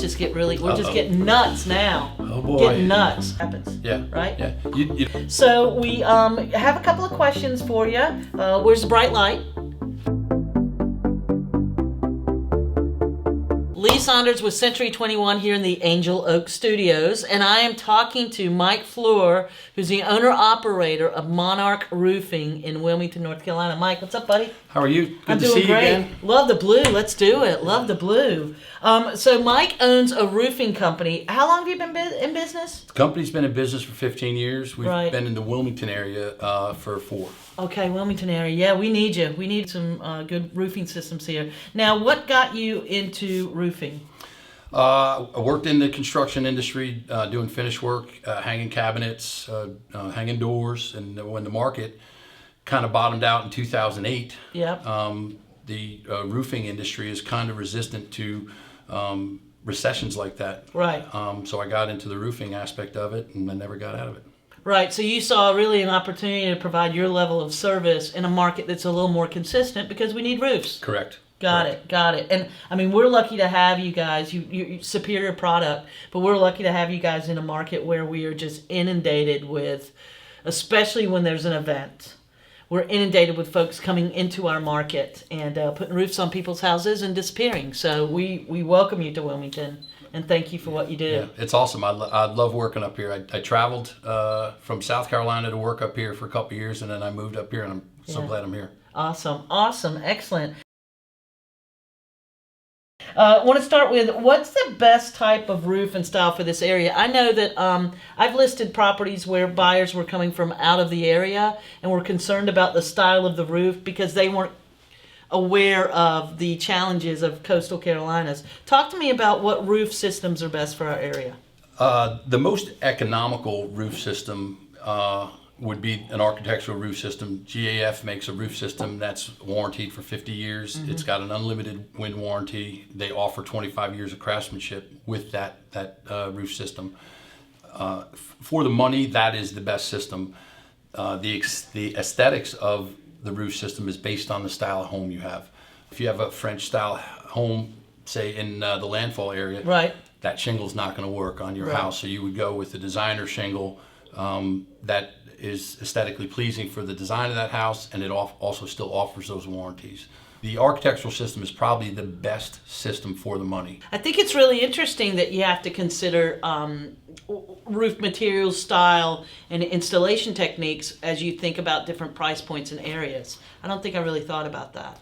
just get we're just getting nuts now. Oh boy. Getting nuts happens. Yeah. Right? Yeah. So we have a couple of questions for you. Where's the bright light? Leigh Saunders with Century 21 here in the Angel Oak Studios, and I am talking to Mike Fluhr, who's the owner-operator of Monarch Roofing in Wilmington, North Carolina. Mike, what's up, buddy? How are you? Good I'm to doing see great. you again. Love the blue. Let's do it. Love the blue. So Mike owns a roofing company. How long have you been in business? The company's been in business for 15 years. We've Right. been in the Wilmington area for 4. Okay, Wilmington area. Yeah, we need you. We need some good roofing systems here. Now, what got you into roofing? I worked in the construction industry doing finish work, hanging cabinets, hanging doors, and when the market kind of bottomed out in 2008, Yep. the roofing industry is kind of resistant to recessions like that. Right. So I got into the roofing aspect of it, and I never got out of it. Right, so you saw really an opportunity to provide your level of service in a market that's a little more consistent because we need roofs. Correct. Got it. And I mean, we're lucky to have you guys. You superior product, but we're lucky to have you guys in a market where we are just inundated with, especially when there's an event. We're inundated with folks coming into our market and putting roofs on people's houses and disappearing. So we welcome you to Wilmington and thank you for what you do. Yeah, it's awesome. I love working up here. I traveled from South Carolina to work up here for a couple of years, and then I moved up here, and I'm so glad I'm here. Awesome, excellent. I want to start with, what's the best type of roof and style for this area? I know that I've listed properties where buyers were coming from out of the area and were concerned about the style of the roof because they weren't aware of the challenges of coastal Carolinas. Talk to me about what roof systems are best for our area. The most economical roof system would be an architectural roof system. GAF makes a roof system that's warranted for 50 years. Mm-hmm. It's got an unlimited wind warranty. They offer 25 years of craftsmanship with that roof system. For the money, that is the best system. The aesthetics of the roof system is based on the style of home you have. If you have a French style home, say in the landfall area, right, that shingle's not going to work on your house. So you would go with the designer shingle that is aesthetically pleasing for the design of that house, and it also still offers those warranties. The architectural system is probably the best system for the money. I think it's really interesting that you have to consider roof materials, style, and installation techniques as you think about different price points and areas. I don't think I really thought about that.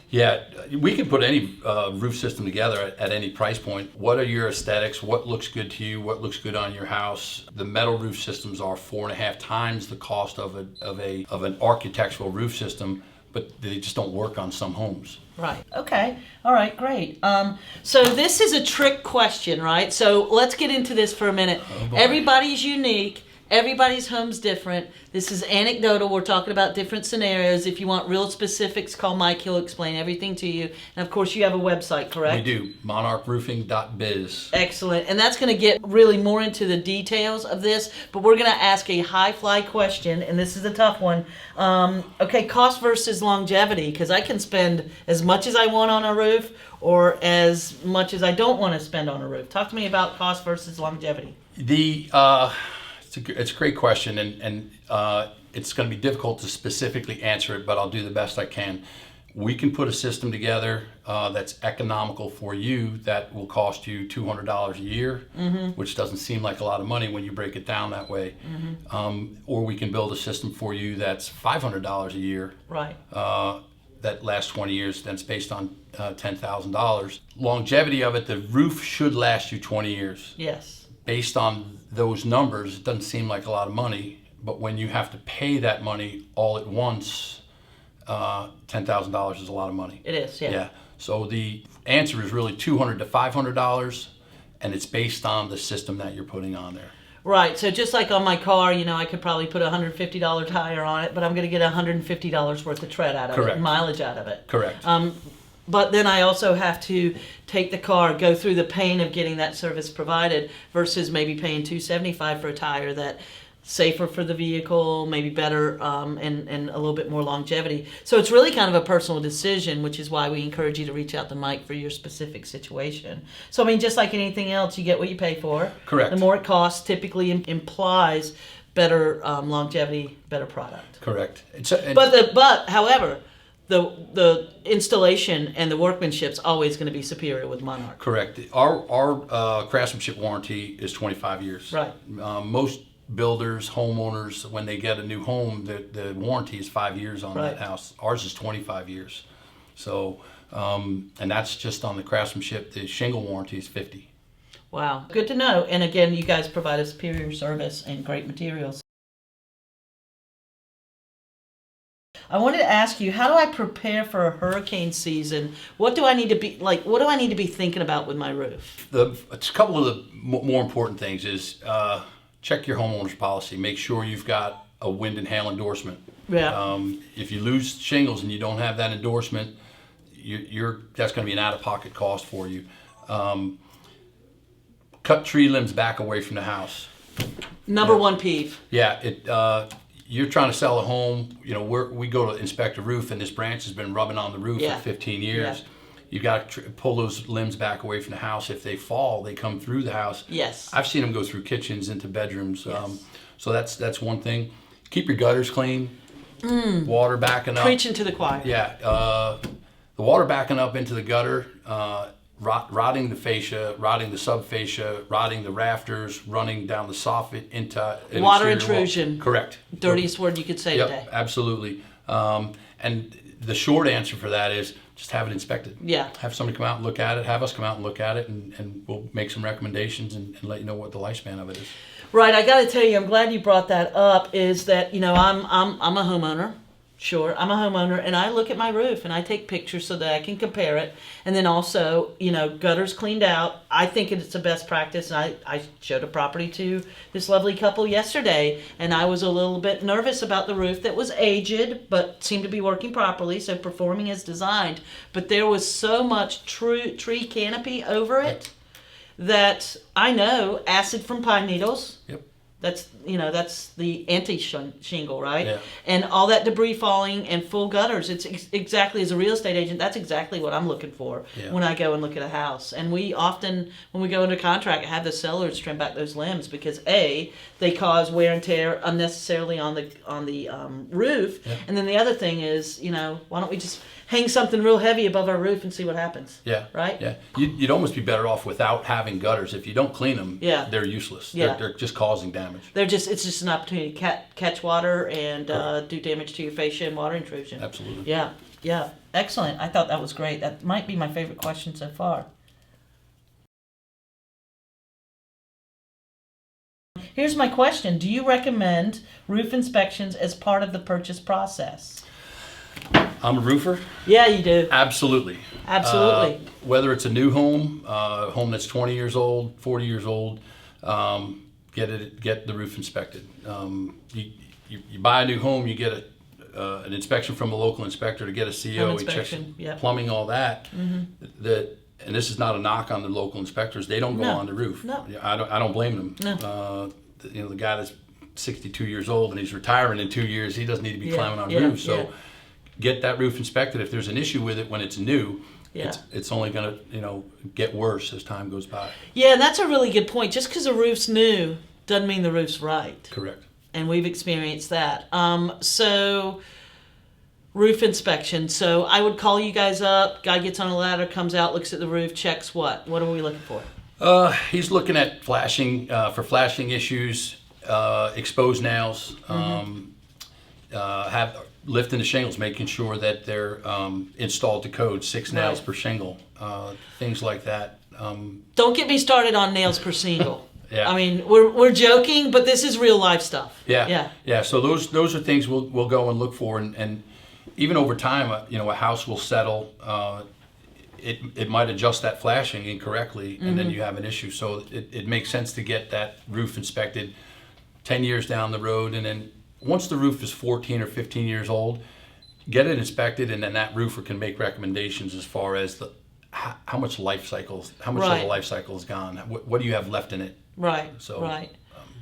Yeah, we can put any roof system together at any price point. What are your aesthetics? What looks good to you? What looks good on your house? The metal roof systems are 4.5 times the cost of an architectural roof system, but they just don't work on some homes. Right. Okay. All right. Great. So this is a trick question, right? So let's get into this for a minute. Oh, everybody's unique. Everybody's home's different. This is anecdotal. We're talking about different scenarios. If you want real specifics, call Mike. He'll explain everything to you. And of course, you have a website, correct? We do. monarchroofing.biz. Excellent. And that's going to get really more into the details of this. But we're going to ask a high-fly question, and this is a tough one. Okay, cost versus longevity, because I can spend as much as I want on a roof or as much as I don't want to spend on a roof. Talk to me about cost versus longevity. It's a great question, and it's going to be difficult to specifically answer it, but I'll do the best I can. We can put a system together that's economical for you that will cost you $200 a year, mm-hmm. which doesn't seem like a lot of money when you break it down that way. Mm-hmm. Or we can build a system for you that's $500 a year. Right. That lasts 20 years, that's based on $10,000. Longevity of it, the roof should last you 20 years. Yes. Based on those numbers, it doesn't seem like a lot of money, but when you have to pay that money all at once, $10,000 is a lot of money. It is, yeah. Yeah. So the answer is really $200 to $500, and it's based on the system that you're putting on there. Right. So just like on my car, I could probably put a $150 tire on it, but I'm going to get $150 worth of tread out of Correct. it, mileage out of it. Correct. But then I also have to take the car, go through the pain of getting that service provided versus maybe paying $275 for a tire that safer for the vehicle, maybe better, and a little bit more longevity. So it's really kind of a personal decision, which is why we encourage you to reach out to Mike for your specific situation. So, I mean, just like anything else, you get what you pay for. Correct. The more it costs typically implies better longevity, better product. Correct. However, the installation and the workmanship's always going to be superior with Monarch. Correct. Our craftsmanship warranty is 25 years. Right. Most builders, homeowners, when they get a new home, the warranty is 5 years on Right. that house. Ours is 25 years. So, and that's just on the craftsmanship. The shingle warranty is 50. Wow. Good to know. And again, you guys provide a superior service and great materials. I wanted to ask you, how do I prepare for a hurricane season? What do I need to be thinking about with my roof? A couple of the more important things is check your homeowner's policy. Make sure you've got a wind and hail endorsement. Yeah. If you lose shingles and you don't have that endorsement, that's going to be an out-of-pocket cost for you. Cut tree limbs back away from the house. Number one peeve. Yeah, you're trying to sell a home. You know, we go to inspect a roof, and this branch has been rubbing on the roof Yeah. for 15 years. Yeah. You got to pull those limbs back away from the house. If they fall, they come through the house. Yes. I've seen them go through kitchens into bedrooms. Yes. So that's one thing. Keep your gutters clean. Water backing up. Preaching to the choir. Yeah, the water backing up into the gutter, rotting the fascia, rotting the subfascia, rotting the rafters, running down the soffit into an Water exterior wall. intrusion. Correct. Dirtiest word you could say Yep, today. absolutely. And the short answer for that is just have it inspected. Yeah. Have somebody come out and look at it. Have us come out and look at it, and we'll make some recommendations and let you know what the lifespan of it is. Right, I got to tell you, I'm glad you brought that up. Is that I'm a homeowner. Sure, I'm a homeowner, and I look at my roof and I take pictures so that I can compare it. And then also, gutters cleaned out. I think it's the best practice. And I showed a property to this lovely couple yesterday, and I was a little bit nervous about the roof that was aged, but seemed to be working properly, so performing as designed. But there was so much tree canopy over it that I know acid from pine needles. Yep. That's the anti-shingle, right? Yeah. And all that debris falling and full gutters. It's exactly, as a real estate agent, that's exactly what I'm looking for when I go and look at a house. And we often, when we go into contract, have the sellers trim back those limbs because A, they cause wear and tear unnecessarily on the roof. Yeah. And then the other thing is, why don't we just hang something real heavy above our roof and see what happens? Yeah. Right? Yeah. You'd almost be better off without having gutters. If you don't clean them, Yeah. they're useless. Yeah. They're just causing damage. It's just an opportunity to catch water and do damage to your fascia and water intrusion. Absolutely. Yeah. Excellent. I thought that was great. That might be my favorite question so far. Here's my question. Do you recommend roof inspections as part of the purchase process? I'm a roofer. Yeah, you do. Absolutely. Absolutely. Whether it's a new home, home that's 20 years old, 40 years old, get the roof inspected. You buy a new home, you get an inspection from a local inspector to get a CO. He checks plumbing, all that. Mm-hmm. And this is not a knock on the local inspectors. They don't go on the roof. No. I don't blame them. No. The guy that's 62 years old and he's retiring in 2 years, he doesn't need to be climbing on roofs. So get that roof inspected. If there's an issue with it when it's new, it's only going to get worse as time goes by. Yeah, that's a really good point. Just because a roof's new doesn't mean the roof's right. Correct. And we've experienced that. So roof inspection. So I would call you guys up. Guy gets on a ladder, comes out, looks at the roof, checks what? What are we looking for? He's looking at flashing for flashing issues, exposed nails, have lifting the shingles, making sure that they're installed to code, 6 nails per shingle, things like that. Don't get me started on nails per shingle. Yeah. I mean, we're joking, but this is real life stuff. Yeah. So those are things we'll go and look for, and even over time, a house will settle. It might adjust that flashing incorrectly, and then you have an issue. So it makes sense to get that roof inspected 10 years down the road, and then once the roof is 14 or 15 years old, get it inspected, and then that roofer can make recommendations as far as how much of the life cycle is gone. What do you have left in it? Right. So, right.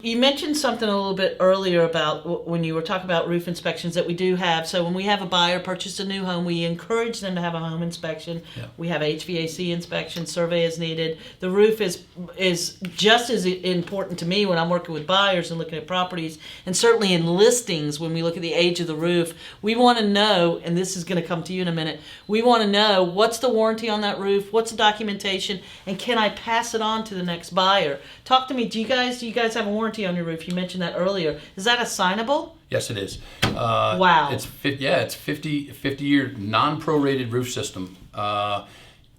You mentioned something a little bit earlier about when you were talking about roof inspections that we do have. So when we have a buyer purchase a new home, we encourage them to have a home inspection. Yeah. We have HVAC inspection, survey as needed. The roof is just as important to me when I'm working with buyers and looking at properties, and certainly in listings when we look at the age of the roof. We want to know, and this is going to come to you in a minute, we want to know what's the warranty on that roof, what's the documentation, and can I pass it on to the next buyer? Talk to me. Do you guys have a warranty on your roof? You mentioned that earlier. Is that assignable? Yes, it is. Wow. It's 50-year non-prorated roof system.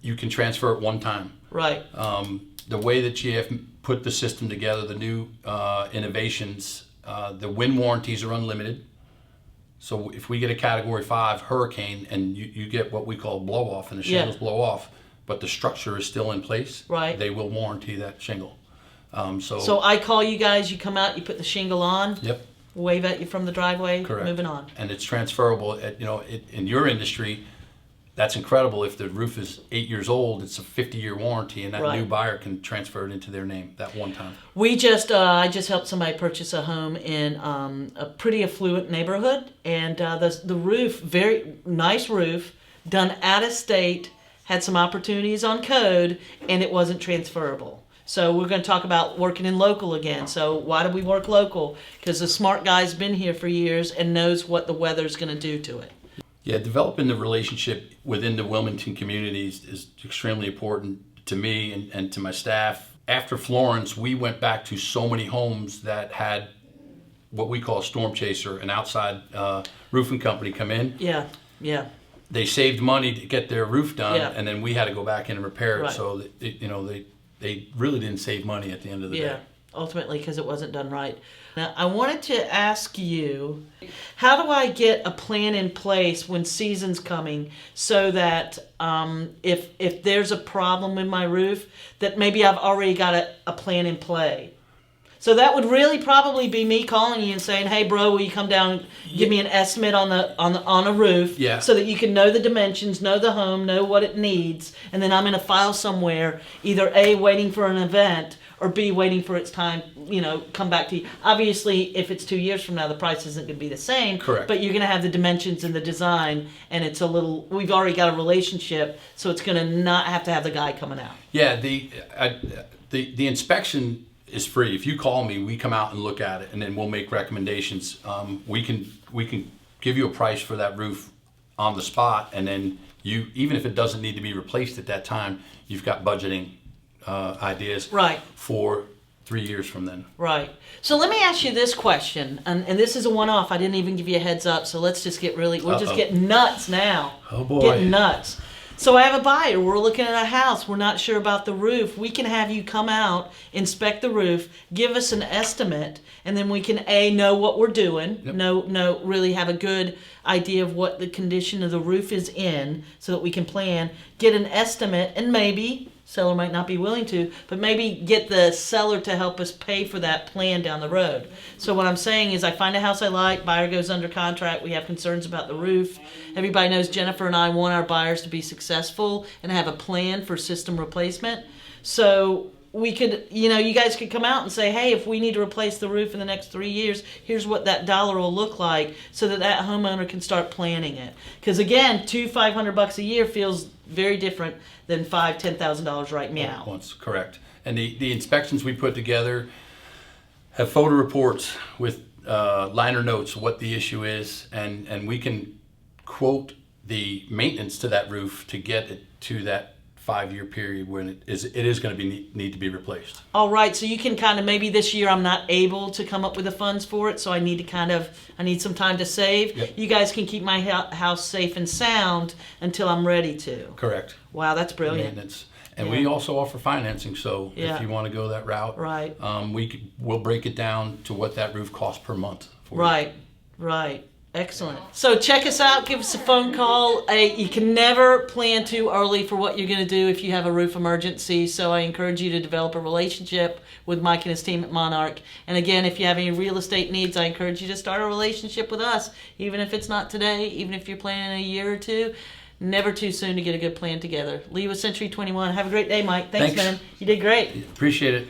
You can transfer it one time. Right. The way that GF put the system together, the new innovations, the wind warranties are unlimited. So if we get a Category 5 hurricane and you get what we call blow off and the shingles blow off, but the structure is still in place, right, they will warranty that shingle. So I call you guys, you come out, you put the shingle on, yep, wave at you from the driveway, correct, moving on. And it's transferable. In your industry, that's incredible. If the roof is 8 years old, it's a 50-year warranty, and that right, new buyer can transfer it into their name that one time. I just helped somebody purchase a home in a pretty affluent neighborhood, and the roof, very nice roof, done out of state, had some opportunities on code, and it wasn't transferable. So we're going to talk about working in local again. So why do we work local? Because the smart guy's been here for years and knows what the weather's going to do to it. Yeah, developing the relationship within the Wilmington communities is extremely important to me and to my staff. After Florence, we went back to so many homes that had what we call a storm chaser, an outside roofing company come in. Yeah, yeah. They saved money to get their roof done, yeah, and then we had to go back in and repair it. Right. So they really didn't save money at the end of the day. Ultimately, because it wasn't done right. Now, I wanted to ask you, how do I get a plan in place when season's coming so that if there's a problem with my roof, that maybe I've already got a plan in play? So that would really probably be me calling you and saying, "Hey, bro, will you come down and give me an estimate on a roof, yeah, so that you can know the dimensions, know the home, know what it needs, and then I'm in a file somewhere, either A, waiting for an event, or B, waiting for its time, come back to you." Obviously, if it's 2 years from now, the price isn't going to be the same. Correct. But you're going to have the dimensions and the design, and we've already got a relationship, so it's going to not have to have the guy coming out. Yeah, the inspection is free. If you call me, we come out and look at it, and then we'll make recommendations. We can give you a price for that roof on the spot, and then even if it doesn't need to be replaced at that time, you've got budgeting ideas right for 3 years from then. Right. So let me ask you this question, and this is a one-off. I didn't even give you a heads up, so let's just we're just getting nuts now. Oh boy. Getting nuts. So I have a buyer. We're looking at a house. We're not sure about the roof. We can have you come out, inspect the roof, give us an estimate, and then we can know what we're doing. Yep. Really have a good idea of what the condition of the roof is in, so that we can plan, get an estimate, and maybe seller might not be willing to, but maybe get the seller to help us pay for that plan down the road. So what I'm saying is I find a house I like, buyer goes under contract, we have concerns about the roof. Everybody knows Jennifer and I want our buyers to be successful and have a plan for system replacement. So we could, you guys could come out and say, "Hey, if we need to replace the roof in the next 3 years, here's what that dollar will look like," so that homeowner can start planning it. Because again, $500 a year feels very different than $10,000 right now. Once, correct. And the inspections we put together have photo reports with liner notes what the issue is, and we can quote the maintenance to that roof to get it to that 5-year period when it is going to need to be replaced. All right, so you can kind of, maybe this year I'm not able to come up with the funds for it, so I need some time to save. Yep. You guys can keep my house safe and sound until I'm ready to. Correct. Wow, that's brilliant. Maintenance. And we also offer financing, so if you want to go that route, right, we'll break it down to what that roof costs per month for you. Right. Excellent. So check us out. Give us a phone call. You can never plan too early for what you're going to do if you have a roof emergency. So I encourage you to develop a relationship with Mike and his team at Monarch. And again, if you have any real estate needs, I encourage you to start a relationship with us. Even if it's not today, even if you're planning a year or two, never too soon to get a good plan together. Leigh with Century 21. Have a great day, Mike. Thanks, man. You did great. Appreciate it.